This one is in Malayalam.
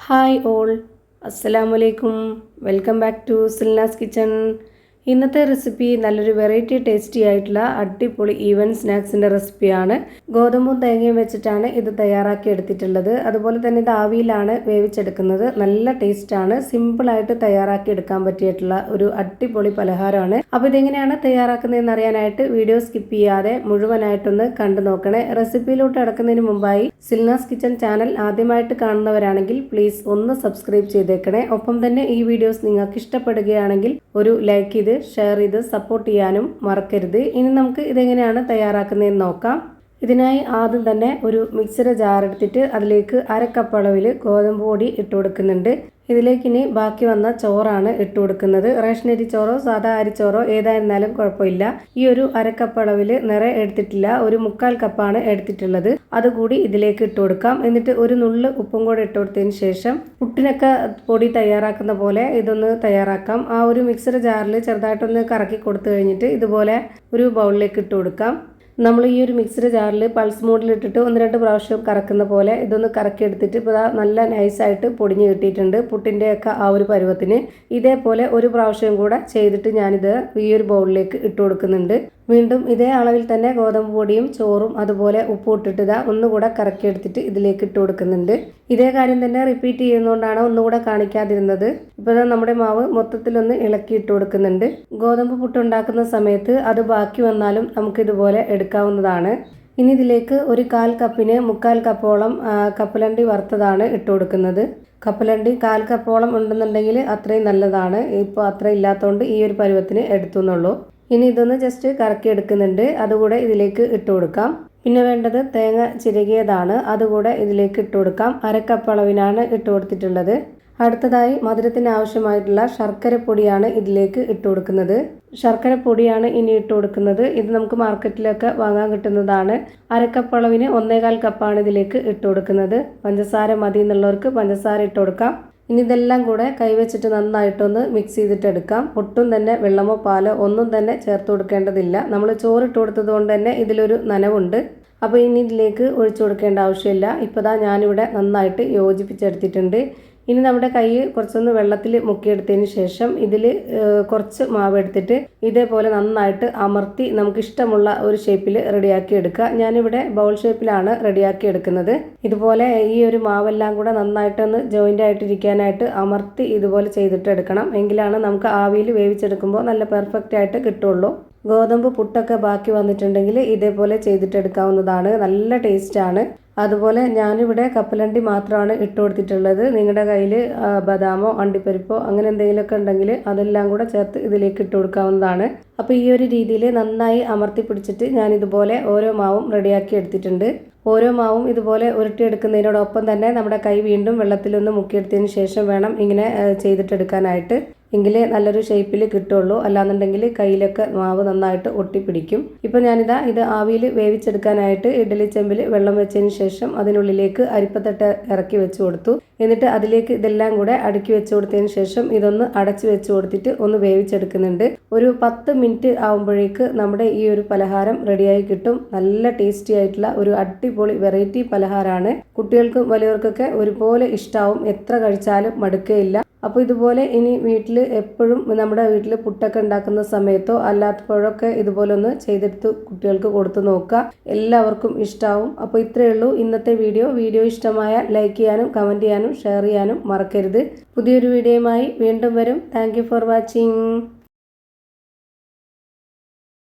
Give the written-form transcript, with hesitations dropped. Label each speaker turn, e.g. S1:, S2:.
S1: ഹായ് ഓൾ, അസ്സലാമലൈക്കും. Welcome back to Silna's kitchen. ഇന്നത്തെ റെസിപ്പി നല്ലൊരു വെറൈറ്റി ടേസ്റ്റി ആയിട്ടുള്ള അടിപൊളി ഈവൻ സ്നാക്സിൻ്റെ റെസിപ്പിയാണ്. ഗോതമ്പും തേങ്ങയും വെച്ചിട്ടാണ് ഇത് തയ്യാറാക്കി എടുത്തിട്ടുള്ളത്. അതുപോലെ തന്നെ ഇത് ആവിയിലാണ് വേവിച്ചെടുക്കുന്നത്. നല്ല ടേസ്റ്റാണ്. സിമ്പിളായിട്ട് തയ്യാറാക്കി എടുക്കാൻ പറ്റിയിട്ടുള്ള ഒരു അടിപൊളി പലഹാരമാണ്. അപ്പോൾ ഇതെങ്ങനെയാണ് തയ്യാറാക്കുന്നതെന്ന് അറിയാനായിട്ട് വീഡിയോ സ്കിപ്പ് ചെയ്യാതെ മുഴുവനായിട്ടൊന്ന് കണ്ടു നോക്കണേ. റെസിപ്പിയിലോട്ട് അടക്കുന്നതിന് മുമ്പായി സിൽനാസ് കിച്ചൺ ചാനൽ ആദ്യമായിട്ട് കാണുന്നവരാണെങ്കിൽ പ്ലീസ് ഒന്ന് സബ്സ്ക്രൈബ് ചെയ്തേക്കണേ. ഒപ്പം തന്നെ ഈ വീഡിയോസ് നിങ്ങൾക്ക് ഇഷ്ടപ്പെടുകയാണെങ്കിൽ ഒരു ലൈക്ക് ചെയ്ത് ഷെയർ ചെയ്ത് സപ്പോർട്ട് ചെയ്യാനും മറക്കരുത്. ഇനി നമുക്ക് ഇതെങ്ങനെയാണ് തയ്യാറാക്കുന്നതെന്ന് നോക്കാം. ഇതിനായി ആദ്യം തന്നെ ഒരു മിക്സിയുടെ ജാർ എടുത്തിട്ട് അതിലേക്ക് 1/2 കപ്പ് അളവിൽ ഗോതമ്പ് പൊടി ഇട്ട് കൊടുക്കുന്നുണ്ട്. ഇതിലേക്ക് ഇനി ബാക്കി വന്ന ചോറാണ് ഇട്ട് കൊടുക്കുന്നത്. റേഷനരി ചോറോ സാധാ അരിച്ചോറോ ഏതായിരുന്നാലും കുഴപ്പമില്ല. ഈ ഒരു 1/2 കപ്പ് അളവിൽ നിറയെ എടുത്തിട്ടില്ല, ഒരു 1/4 കപ്പാണ് എടുത്തിട്ടുള്ളത്. അതുകൂടി ഇതിലേക്ക് ഇട്ട് കൊടുക്കാം. എന്നിട്ട് ഒരു നുള്ള് ഉപ്പും കൂടെ ഇട്ട് കൊടുത്തതിന് ശേഷം പുട്ടിനൊക്കെ പൊടി തയ്യാറാക്കുന്ന പോലെ ഇതൊന്ന് തയ്യാറാക്കാം. ആ ഒരു മിക്സർ ജാറിൽ ചെറുതായിട്ടൊന്ന് കറക്കി കൊടുത്തു കഴിഞ്ഞിട്ട് ഇതുപോലെ ഒരു ബൗളിലേക്ക് ഇട്ട് കൊടുക്കാം. നമ്മൾ ഈ ഒരു മിക്സർ ജാറിൽ പൾസ് മോഡിൽ ഇട്ടിട്ട് 1-2 പ്രാവശ്യം കറക്കുന്ന പോലെ ഇതൊന്ന് കറക്കി എടുത്തിട്ട് ഇപ്പോൾ നല്ല നൈസായിട്ട് പൊടിഞ്ഞ് കിട്ടിയിട്ടുണ്ട്. പുട്ടിൻ്റെയൊക്കെ ആ ഒരു പരുവത്തിന് ഇതേപോലെ ഒരു പ്രാവശ്യം കൂടെ ചെയ്തിട്ട് ഞാനിത് ഈ ഒരു ബൗളിലേക്ക് ഇട്ട് കൊടുക്കുന്നുണ്ട്. വീണ്ടും ഇതേ അളവിൽ തന്നെ ഗോതമ്പ് പൊടിയും ചോറും അതുപോലെ ഉപ്പ് ഇട്ടിട്ട് ഒന്നുകൂടെ കറക്കി എടുത്തിട്ട് ഇതിലേക്ക് ഇട്ട് കൊടുക്കുന്നുണ്ട്. ഇതേ കാര്യം തന്നെ റിപ്പീറ്റ് ചെയ്യുന്നതുകൊണ്ടാണ് ഒന്നുകൂടെ കാണിക്കാതിരുന്നത്. ഇപ്പോൾ നമ്മുടെ മാവ് മൊത്തത്തിലൊന്ന് ഇളക്കി ഇട്ട് കൊടുക്കുന്നുണ്ട്. ഗോതമ്പ് പുട്ടുണ്ടാക്കുന്ന സമയത്ത് അത് ബാക്കി വന്നാലും നമുക്കിതുപോലെ എടുക്കാവുന്നതാണ്. ഇനി ഇതിലേക്ക് ഒരു 1/4 കപ്പിന് 1/4 കപ്പോളം കപ്പലണ്ടി വറുത്തതാണ് ഇട്ട് കൊടുക്കുന്നത്. കപ്പലണ്ടി 1/4 കപ്പോളം ഉണ്ടെന്നുണ്ടെങ്കിൽ അത്രയും നല്ലതാണ്. ഇപ്പോൾ അത്ര ഇല്ലാത്തതുകൊണ്ട് ഈ ഒരു പരുവത്തിന് എടുത്തുന്നുള്ളൂ. ഇനി ഇതൊന്ന് ജസ്റ്റ് കറക്കി എടുക്കുന്നുണ്ട്. അതുകൂടെ ഇതിലേക്ക് ഇട്ട് കൊടുക്കാം. പിന്നെ വേണ്ടത് തേങ്ങ ചിരകിയതാണ്. അതുകൂടെ ഇതിലേക്ക് ഇട്ട് കൊടുക്കാം. 1/2 കപ്പ് അളവിനാണ് ഇട്ട് കൊടുത്തിട്ടുള്ളത്. അടുത്തതായി മധുരത്തിന് ആവശ്യമായിട്ടുള്ള ശർക്കര പൊടിയാണ് ഇതിലേക്ക് ഇട്ട് കൊടുക്കുന്നത്. ശർക്കര പൊടിയാണ് ഇനി ഇട്ട് കൊടുക്കുന്നത്. ഇത് നമുക്ക് മാർക്കറ്റിലൊക്കെ വാങ്ങാൻ കിട്ടുന്നതാണ്. 1/2 കപ്പ് അളവിന് 1/4 കപ്പാണ് ഇതിലേക്ക് ഇട്ട് കൊടുക്കുന്നത്. പഞ്ചസാര മതി എന്നുള്ളവർക്ക് പഞ്ചസാര ഇട്ട് കൊടുക്കാം. ഇനി ഇതെല്ലാം കൂടെ കൈവച്ചിട്ട് നന്നായിട്ടൊന്ന് മിക്സ് ചെയ്തിട്ട് എടുക്കാം. ഒട്ടും തന്നെ വെള്ളമോ പാലോ ഒന്നും തന്നെ ചേർത്ത് കൊടുക്കേണ്ടതില്ല. നമ്മൾ ചോറിട്ട് കൊടുത്തത് കൊണ്ട് തന്നെ ഇതിലൊരു നനവുണ്ട്. അപ്പോൾ ഇനി ഇതിലേക്ക് ഒഴിച്ചു കൊടുക്കേണ്ട ആവശ്യമില്ല. ഇപ്പോൾ ഞാനിവിടെ നന്നായിട്ട് യോജിപ്പിച്ചെടുത്തിട്ടുണ്ട്. ഇനി നമ്മുടെ കൈ കുറച്ചൊന്ന് വെള്ളത്തിൽ മുക്കിയെടുത്തതിന് ശേഷം ഇതിൽ കുറച്ച് മാവ് എടുത്തിട്ട് ഇതേപോലെ നന്നായിട്ട് അമർത്തി നമുക്കിഷ്ടമുള്ള ഒരു ഷേപ്പിൽ റെഡിയാക്കി എടുക്കുക. ഞാനിവിടെ ബൗൾ ഷേപ്പിലാണ് റെഡിയാക്കി എടുക്കുന്നത്. ഇതുപോലെ ഈ ഒരു മാവെല്ലാം കൂടെ നന്നായിട്ടൊന്ന് ജോയിൻ്റ് ആയിട്ടിരിക്കാനായിട്ട് അമർത്തി ഇതുപോലെ ചെയ്തിട്ട് എടുക്കണം. എങ്കിലാണ് നമുക്ക് ആവിയിൽ വേവിച്ചെടുക്കുമ്പോൾ നല്ല പെർഫെക്റ്റ് ആയിട്ട് കിട്ടുള്ളൂ. ഗോതമ്പ് പുട്ടൊക്കെ ബാക്കി വന്നിട്ടുണ്ടെങ്കിൽ ഇതേപോലെ ചെയ്തിട്ടെടുക്കാവുന്നതാണ്. നല്ല ടേസ്റ്റാണ്. അതുപോലെ ഞാനിവിടെ കപ്പലണ്ടി മാത്രമാണ് ഇട്ട് കൊടുത്തിട്ടുള്ളത്. നിങ്ങളുടെ കയ്യിൽ ബദാമോ അണ്ടിപ്പരിപ്പോ അങ്ങനെ എന്തെങ്കിലുമൊക്കെ ഉണ്ടെങ്കിൽ അതെല്ലാം കൂടെ ചേർത്ത് ഇതിലേക്ക് ഇട്ട് കൊടുക്കാവുന്നതാണ്. അപ്പോൾ ഈ ഒരു രീതിയിൽ നന്നായി അമർത്തി പിടിച്ചിട്ട് ഞാനിതുപോലെ ഓരോ മാവും റെഡിയാക്കി എടുത്തിട്ടുണ്ട്. ഓരോ മാവും ഇതുപോലെ ഉരുട്ടിയെടുക്കുന്നതിനോടൊപ്പം തന്നെ നമ്മുടെ കൈ വീണ്ടും വെള്ളത്തിലൊന്ന് മുക്കിയെടുത്തതിന് ശേഷം വേണം ഇങ്ങനെ ചെയ്തിട്ടെടുക്കാനായിട്ട്. എങ്കിലേ നല്ലൊരു ഷേപ്പിൽ കിട്ടുള്ളൂ. അല്ലാന്നുണ്ടെങ്കിൽ കയ്യിലൊക്കെ മാവ് നന്നായിട്ട് ഒട്ടിപ്പിടിക്കും. ഇപ്പോൾ ഞാനിത് ആവിയിൽ വേവിച്ചെടുക്കാനായിട്ട് ഇഡ്ഡലി ചെമ്പിൽ വെള്ളം വെച്ചതിന് ശേഷം അതിനുള്ളിലേക്ക് അരിപ്പത്തട്ട് ഇറക്കി വെച്ച് കൊടുത്തു. എന്നിട്ട് അതിലേക്ക് ഇതെല്ലാം കൂടെ അടുക്കി വെച്ച് കൊടുത്തതിന് ശേഷം ഇതൊന്ന് അടച്ചു വെച്ച് കൊടുത്തിട്ട് ഒന്ന് വേവിച്ചെടുക്കുന്നുണ്ട്. ഒരു 10 മിനിറ്റ് ആകുമ്പോഴേക്ക് നമ്മുടെ ഈ ഒരു പലഹാരം റെഡിയായി കിട്ടും. നല്ല ടേസ്റ്റി ആയിട്ടുള്ള ഒരു അടിപൊളി വെറൈറ്റി പലഹാരമാണ്. കുട്ടികൾക്കും വലിയവർക്കൊക്കെ ഒരുപോലെ ഇഷ്ടാവും. എത്ര കഴിച്ചാലും മടുക്കുകയില്ല. അപ്പോൾ ഇതുപോലെ ഇനി വീട്ടിൽ എപ്പോഴും നമ്മുടെ വീട്ടിൽ പുട്ടൊക്കെ ഉണ്ടാക്കുന്ന സമയത്തോ അല്ലാത്തപ്പോഴൊക്കെ ഇതുപോലെ ഒന്ന് ചെയ്തെടുത്ത് കുട്ടികൾക്ക് കൊടുത്തു നോക്കുക. എല്ലാവർക്കും ഇഷ്ടമാവും. അപ്പോൾ ഇത്രയേ ഉള്ളൂ ഇന്നത്തെ വീഡിയോ ഇഷ്ടമായ ലൈക്ക് ചെയ്യാനും കമൻറ്റ് ചെയ്യാനും ഷെയർ ചെയ്യാനും മറക്കരുത്. പുതിയൊരു വീഡിയോയുമായി വീണ്ടും വരും. Thank you for watching.